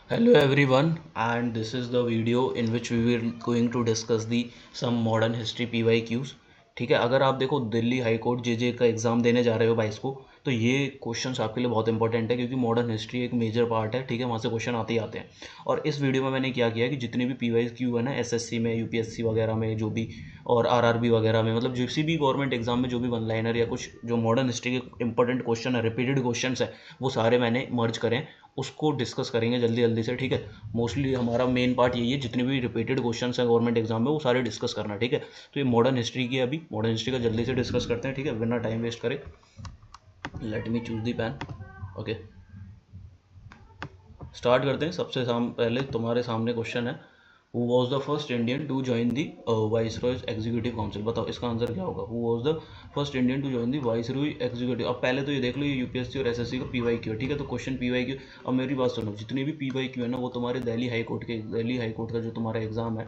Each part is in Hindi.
Hello everyone, and this is the video in which we will going to discuss the some modern history PYQs। ठीक है, अगर आप देखो दिल्ली हाई कोर्ट जेजे का एग्जाम देने जा रहे हो 22 को, तो ये क्वेश्चंस आपके लिए बहुत इंपॉर्टेंट है क्योंकि मॉडर्न हिस्ट्री एक मेजर पार्ट है। ठीक है, वहाँ से क्वेश्चन आते ही आते हैं। और इस वीडियो में मैंने क्या किया कि जितने भी PYQ है ना, एसएससी में, यूपीएससी वगैरह में जो भी, और आरआरबी वगैरह में, मतलब किसी भी गवर्नमेंट एग्जाम में जो भी वन लाइनर या कुछ जो मॉडर्न हिस्ट्री के इंपॉर्टेंट क्वेश्चन है, रिपीटेड क्वेश्चन है, वो सारे मैंने मर्ज करें, उसको डिस्कस करेंगे जल्दी जल्दी से। ठीक है, मोस्टली हमारा मेन पार्ट यही है, जितने भी रिपीटेड क्वेश्चन हैं गवर्नमेंट एग्जाम में वो सारे डिस्कस करना। ठीक है, तो ये मॉडर्न हिस्ट्री की है, अभी मॉडर्न हिस्ट्री का जल्दी से डिस्कस करते हैं। ठीक है, बिना टाइम वेस्ट करे, let me choose the pen. Okay, start करते हैं। पहले तुम्हारे सामने क्वेश्चन है, who was the first Indian to join the viceroy's executive council. बताओ इसका आंसर क्या होगा। Who was the first Indian to join the viceroy executive. अब पहले तो ये देख लो, ये यूपीएससी और एसएससी का पीवाईक्यू है। ठीक है, तो क्वेश्चन पीवाईक्यू। अब मेरी बात सुनो, जितने भी पीवाईक्यू है ना, वो तुम्हारे दिल्ली हाई कोर्ट का जो तुम्हारा एग्जाम है,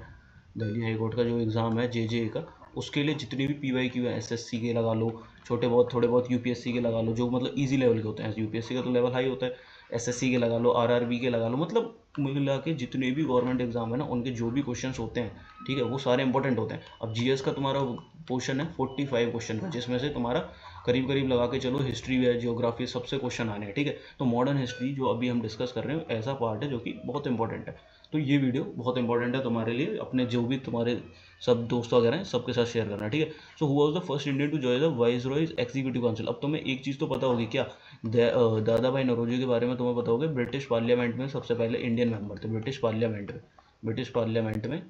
दिल्ली हाई कोर्ट का जो एग्ज़ाम है जेजे का, उसके लिए जितने भी पीवाईक्यू है, एसएससी के लगा लो, छोटे बहुत थोड़े बहुत यूपीएससी के लगा लो, जो मतलब इजी लेवल के होते हैं। यूपीएससी का तो लेवल हाई होता है, एसएससी के लगा लो, आरआरबी के लगा लो, मतलब मिला के जितने भी गवर्नमेंट एग्जाम है ना, उनके जो भी क्वेश्चंस होते हैं, ठीक है, वो सारे इंपॉर्टेंट होते हैं। अब जीएस का तुम्हारा पोर्शन है 45 क्वेश्चन का, जिसमें से तुम्हारा करीब करीब लगा के चलो हिस्ट्री है, जियोग्राफी, सबसे क्वेश्चन आने हैं। ठीक है, तो मॉडर्न हिस्ट्री जो अभी हम डिस्कस कर रहे हैं, ऐसा पार्ट है जो कि बहुत इंपॉर्टेंट है। तो ये वीडियो बहुत इंपॉर्टेंट है तुम्हारे लिए, अपने जो भी तुम्हारे सब दोस्त वगैरह हैं सबके साथ शेयर करना। ठीक है, so who was the first Indian to join the viceroy's executive council. अब तुम्हें एक चीज़ तो पता होगी क्या, दादा भाई नौरोजी के बारे में तुम्हें पता होगा। ब्रिटिश पार्लियामेंट में सबसे पहले इंडियन मेंबर थे। ब्रिटिश पार्लियामेंट में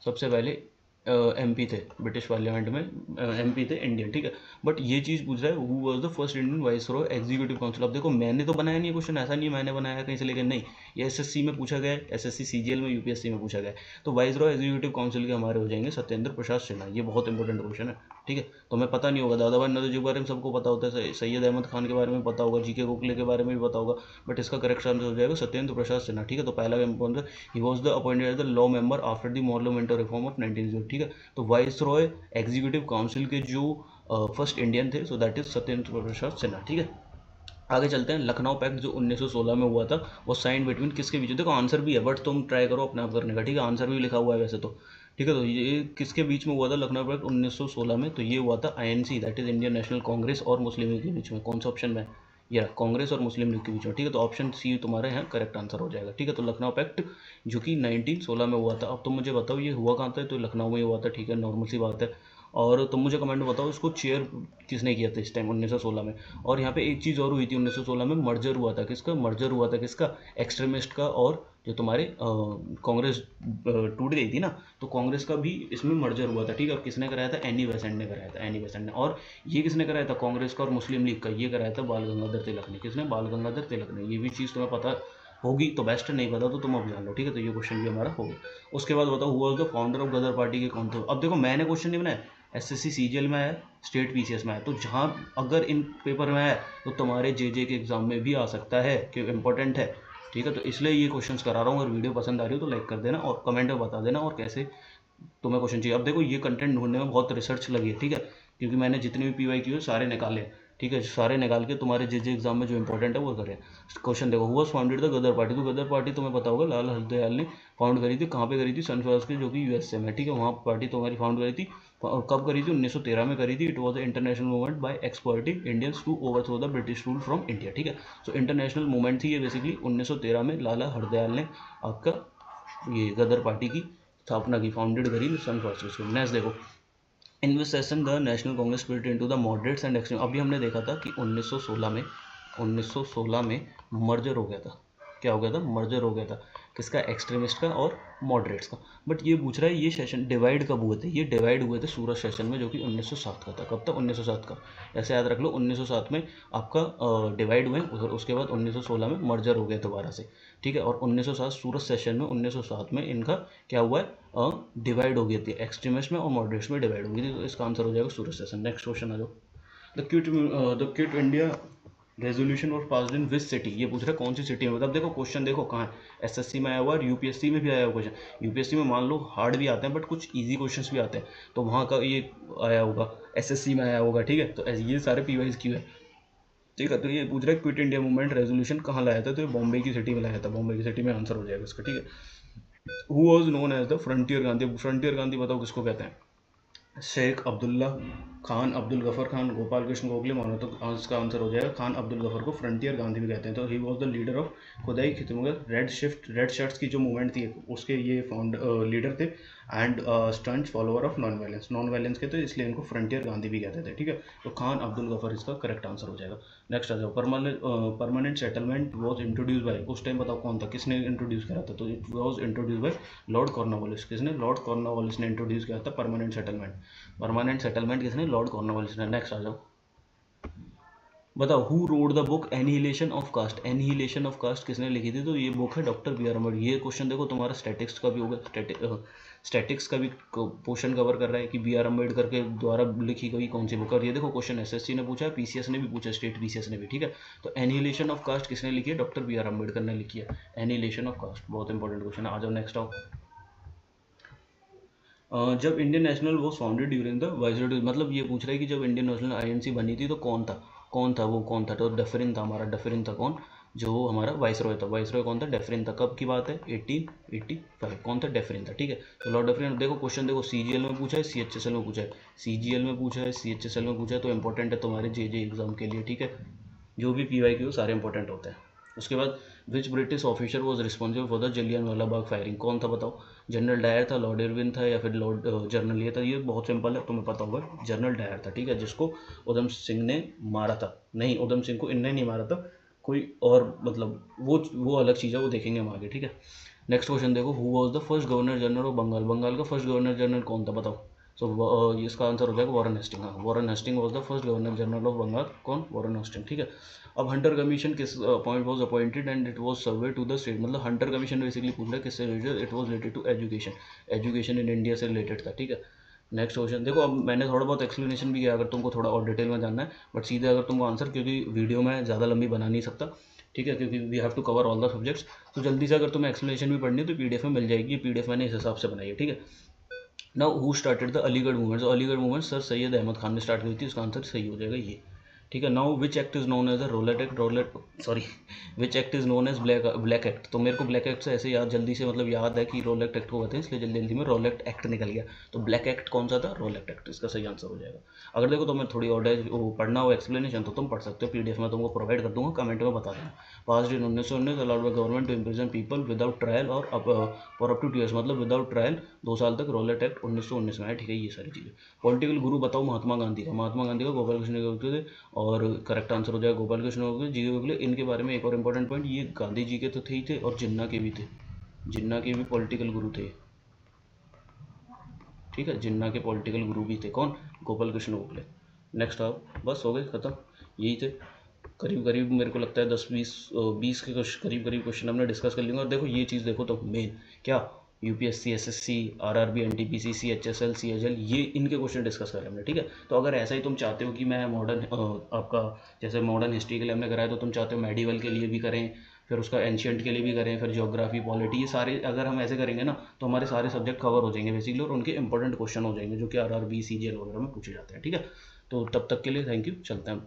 सबसे पहले एमपी थे। ब्रिटिश पार्लियामेंट में एमपी थे इंडियन। ठीक है, बट ये चीज़ पूछ रहा है, who was the first Indian viceroy executive council. अब देखो, मैंने तो बनाया नहीं है क्वेश्चन, ऐसा नहीं है मैंने बनाया कहीं से, लेकिन नहीं, ये एसएससी में पूछा गया है, एसएससी सीजीएल में, यूपीएससी में पूछा गया है। तो वाइसरॉय एग्जीक्यूटिव काउंसिल के हमारे हो जाएंगे सत्येंद्र प्रसाद सिन्हा। ये बहुत इंपॉर्टेंट क्वेश्चन है। ठीक है, तो हमें पता नहीं होगा, दादा भाई नौरोजी के बारे में सबको पता होता है, सैयद अहमद खान के बारे में पता होगा, जीके गोखले के बारे में भी पता होगा, बट इसका करेक्ट आंसर हो जाएगा सत्येंद्र प्रसाद सिन्हा। ठीक है, तो पहला ही was the appointed as the law member after the parliamentary reform of 1900। ठीक है, तो वाइसरॉय एग्जीक्यूटिव काउंसिल के जो फर्स्ट इंडियन थे, so that is Satyendra Prasad Sinha. ठीक है, आगे चलते हैं। लखनऊ पैक्ट जो 1916 में हुआ था, वो साइन बिटवीन किसके बीच। देखो आंसर भी है, बट तुम ट्राई करो अपने आप करने का। ठीक है, आंसर भी लिखा हुआ है वैसे तो। ठीक है, तो ये किसके बीच में हुआ था लखनऊ पैक्ट 1916 में, तो ये हुआ था INC, that is Indian national Congress और मुस्लिम लीग के बीच में। कौन सा ऑप्शन में, या कांग्रेस और मुस्लिम लीग के बीच में। ठीक है, तो ऑप्शन सी तुम्हारे यहाँ करेक्ट आंसर हो जाएगा। ठीक है, तो लखनऊ पैक्ट जो कि 1916 में हुआ था। अब तुम मुझे बताओ ये हुआ कहाँ था, तो लखनऊ में हुआ था। ठीक है, नॉर्मल सी बात है। और तुम मुझे कमेंट में बताओ इसको चेयर किसने किया था इस टाइम 1916 में। और यहाँ पे एक चीज़ और हुई थी 1916 में, मर्जर हुआ था। किसका मर्जर हुआ था, किसका, एक्सट्रीमिस्ट का, और जो तुम्हारे कांग्रेस टूट गई थी ना, तो कांग्रेस का भी इसमें मर्जर हुआ था। ठीक है, और किसने कराया था, एनी बेसेंट ने कराया था, एनी बेसेंट ने। और ये किसने कराया था, कांग्रेस का और मुस्लिम लीग का, ये कराया था बाल गंगाधर तिलक ने। किसने, बाल गंगाधर तिलक ने। ये भी चीज़ तुम्हें पता होगी तो बेस्ट, नहीं पता तो तुम अब जान लो। ठीक है, तो ये क्वेश्चन भी हमारा हो गया। उसके बाद बताओ, who was the founder of Ghadar party के कौन थे। अब देखो मैंने क्वेश्चन नहीं बनाया, एसएससी सीजीएल में आया, स्टेट पीसीएस में आया, तो जहाँ अगर इन पेपर में आया तो तुम्हारे जेजे के एग्जाम में भी आ सकता है, कि इंपॉर्टेंट है। ठीक है, तो इसलिए ये क्वेश्चंस करा रहा हूँ। अगर वीडियो पसंद आ रही हो तो लाइक कर देना और कमेंट में बता देना और कैसे तुम्हें क्वेश्चन चाहिए। अब देखो ये कंटेंट ढूंढने में बहुत रिसर्च लगी है। ठीक है, क्योंकि मैंने जितने भी पीवाईक्यू है सारे निकाले। ठीक है, सारे निकाल के तुम्हारे जे एग्जाम में जो इंपॉर्टेंट है वो करें। क्वेश्चन देखो, who was founded the Ghadar party. तो गदर पार्टी तुम्हें पता होगा, लाला हरदयाल ने फाउंड करी थी। कहाँ पे करी थी, सनफ्लावर्स के, जो कि यूएसए में। ठीक है, वहाँ पार्टी तुम्हारी फाउंड करी थी। और कब करी थी, 1913 में करी थी। It was the international movement by expertive Indians to overthrow the British rule from India. ठीक है, सो इंटरनेशनल मूवमेंट थी ये बेसिकली। 1913 में लाला हरदयाल ने आपका ये गदर पार्टी की स्थापना की, फाउंडेड करी सन फ्रांसिस्को। नेक्स्ट देखो, in which session the national Congress split into the moderates and extreme. अभी हमने देखा था कि 1916 में मर्जर हो गया था। क्या हो गया था, मर्जर हो गया था। किसका, एक्सट्रीमिस्ट का और मॉडरेट्स का। बट ये पूछ रहा है ये सेशन डिवाइड कब हुए थे। ये डिवाइड हुए थे सूरत सेशन में, जो कि 1907 का था। कब था, 1907 का। ऐसे याद रख लो, 1907 में आपका डिवाइड हुए, उसके बाद 1916 में मर्जर हो गया दोबारा से। ठीक है, और 1907 सूरत सेशन में 1907 में इनका क्या हुआ है, डिवाइड हो गई थी, एक्सट्रीमिस्ट में और मॉडरेट्स में डिवाइड हो गई थी। तो इसका आंसर हो जाएगा सूरत सेशन। नेक्स्ट क्वेश्चन आ जाओ। द क्विट इंडिया रेजोल्यूशन और पास्ड इन विच सिटी। ये पूछ रहा है कौन सी सिटी में। मतलब देखो क्वेश्चन देखो कहाँ है, एसएससी में आया हुआ और यूपीएससी में भी आया हुआ क्वेश्चन। यूपीएससी में मान लो हार्ड भी आते हैं बट कुछ इजी क्वेश्चंस भी आते हैं, तो वहाँ का ये आया होगा, एसएससी में आया होगा। ठीक है, तो ये सारे पीवाईज क्यों है। ठीक है। तो ये पूछ रहा है क्विट इंडिया मूवमेंट रेजोल्यूशन कहाँ लाया था, तो ये बॉम्बे की सिटी में लाया था, बॉम्बे की सिटी में आंसर हो जाएगा इसका, ठीक है। Who was known as the frontier Gandhi, frontier Gandhi बताओ किसको कहते हैं, शेख अब्दुल्ला खान, अब्दुल गफर खान, गोपाल कृष्ण गोखले, मौलाना। तो इसका आंसर हो जाएगा खान अब्दुल गफर को फ्रंटियर गांधी भी कहते हैं। तो he was the leader of Khudai Khidmat red shirts की जो मूवमेंट थी उसके ये लीडर थे, and staunch follower of non violence के, तो इसलिए इनको फ्रंटियर गांधी भी कहते थे, ठीक है। तो खान अब्दुल गफर इसका करेक्ट आंसर हो जाएगा। नेक्स्ट आ जाओ, permanent settlement was introduce by, उस टाइम बताओ कौन था, किसने इंट्रोड्यूस करा था, तो it was introduce by Lord Cornwallis. किसने, लॉर्ड कॉर्नवालिस ने इंट्रोड्यूस किया था परमानेंट सेटलमेंट। परमानेंट सेटलमेंट किसने, लॉर्ड कॉर्नवालिस ने। नेक्स्ट आ जाओ, बताओ who wrote the book annihilation of caste, annihilation of caste किसने लिखी थी, तो ये बुक है डॉक्टर बी आर अम्बेडकर। ये क्वेश्चन देखो तुम्हारा स्टैटिक्स का भी होगा, स्टैटिक्स का भी पोर्शन कवर कर रहा है कि बी आर अम्बेडकर के द्वारा लिखी गई कौन सी बुक। और ये देखो क्वेश्चन एसएससी ने पूछा है, पीसीएस ने भी पूछा, स्टेट पीसीएस ने भी, ठीक है। तो एनिहिलेशन ऑफ कास्ट किसने लिखी है, डॉक्टर बी आर अम्बेडकर ने लिखी है, एनिहिलेशन ऑफ कास्ट, बहुत इंपॉर्टेंट क्वेश्चन है। आ जाओ नेक्स्ट आओ, जब Indian national was founded during the viceroy, मतलब ये पूछ रहा है कि जब इंडियन नेशनल आईएनसी बनी थी तो कौन था, वो कौन था, तो डफरिन था हमारा, डफरिन था कौन, जो हमारा वाइसरॉय था, वाइसरॉय कौन था, डेफरिन था। कब की बात है, 1885, कौन था, डेफरिन था, ठीक है। तो लॉर्ड डेफरिन, देखो क्वेश्चन देखो सीजीएल में पूछा है, सीएचएसएल में पूछा है, सीजीएल में पूछा है, सीएचएसएल में पूछा है, तो इंपॉर्टेंट है तुम्हारे जे एग्जाम के लिए, ठीक है। जो भी पीवाईक्यू सारे इंपॉर्टेंट होते हैं। उसके बाद विच British officer was responsible for the Jallianwala Bagh firing, कौन था बताओ, जनरल डायर था, लॉर्ड इरविन था, या फिर लॉर्ड जनरल ये था। ये बहुत सिंपल है, तुम्हें पता होगा, जनरल डायर था, ठीक है, जिसको उधम सिंह ने मारा था। नहीं, उधम सिंह को इनने नहीं मारा था, कोई और, मतलब वो अलग चीज़ है, वो देखेंगे हम आगे, ठीक है। नेक्स्ट क्वेश्चन देखो, who was the first governor general of Bengal, Bengal का फर्स्ट गवर्नर जनरल कौन था बताओ। सो इसका आंसर हो जाएगा वॉरेन हेस्टिंग। हाँ, Warren Hasting was the first governor general of Bengal, कौन, वॉरेन हेस्टिंग, ठीक है। अब हंटर कमीशन किस point was appointed and it was survey to the state, मतलब हंटर कमीशन बेसिकली पूछ रहा है किससे related, it was related to education, education in India से रिलेटेड था, ठीक है। नेक्स्ट क्वेश्चन देखो, अब मैंने थोड़ा बहुत एक्सप्लेनेशन भी किया, अगर तुमको थोड़ा और डिटेल में जानना है, बट सीधे अगर तुमको आंसर, क्योंकि वीडियो में ज़्यादा लंबी बना नहीं सकता, ठीक है, क्योंकि we have to cover all the subjects. तो जल्दी से अगर तुम्हें एक्सप्लेनेशन भी पढ़नी है तो पीडीएफ में मिल जाएगी, पीडीएफ मैंने इस हिसाब से बनाई है, ठीक है। Now who started the Aligarh movement, तो अलीगढ़ मूवमेंट सर सैयद अहमद खान ने स्टार्ट की थी, उसका आंसर सही हो जाएगा ये, ठीक है। Now which act is known as a Rowlatt act, sorry, which act is known as black act, तो मेरे को ब्लैक एक्ट से ऐसे याद जल्दी से, मतलब याद है कि रोलेट एक्ट को कहते हैं, इसलिए जल्दी जल्दी में रोलेट एक्ट निकल गया। तो ब्लैक एक्ट कौन सा था, रोलेट एक्ट, इसका सही आंसर हो जाएगा। अगर देखो तुम्हें थोड़ी और पढ़ना हो एक्सप्लेनेशन तो तुम पढ़ सकते हो, पीडीएफ में तुमको प्रोवाइड कर दूंगा, कमेंट में बता देना। Pass in 1919 allowed by government to imprison people without trial और फॉर अप टू 2 years, मतलब विदाउट ट्रायल 2 साल तक, रोलेट एक्ट 1919 में है, ठीक है। ये सारी चीज़ें। पॉलिटिकल गुरु बताओ महात्मा गांधी का, महात्मा गांधी का गोपाल कृष्ण गोखले थे, और करेक्ट आंसर हो जाएगा गोपाल कृष्ण गोखले, जी गोखले। इनके बारे में एक और इंपॉर्टेंट पॉइंट, ये गांधी जी के तो थे ही थे, और जिन्ना के भी थे, जिन्ना के भी पॉलिटिकल गुरु थे, ठीक है, जिन्ना के पॉलिटिकल गुरु भी थे, कौन, गोपाल कृष्ण गोखले। नेक्स्ट आप, बस हो गए खत्म, यही थे। करीब करीब मेरे को लगता है 10-20 के करीब करीब क्वेश्चन हमने डिस्कस कर लेंगे। और देखो ये चीज़ देखो तो मेन क्या, UPSC, SSC, RRB, NTPC, CHSL, CHL, ये इनके क्वेश्चन डिस्कस करें हमने, ठीक है। तो अगर ऐसा ही तुम चाहते हो कि मैं मॉडर्न आपका जैसे मॉडर्न हिस्ट्री के लिए हमने कराया, तो तुम चाहते हो मेडिवल के लिए भी करें, फिर उसका एंशियंट के लिए भी करें, फिर ज्योग्राफी, पॉलिटी, ये सारे अगर हम ऐसे करेंगे ना तो हमारे सारे सब्जेक्ट कवर हो जाएंगे बेसिकली, और उनके इंपॉर्टेंट क्वेश्चन हो जाएंगे जो कि आरआरबी, सीजीएल वगैरह में पूछे जाते हैं, ठीक है। तो तब तक के लिए थैंक यू, चलते हैं।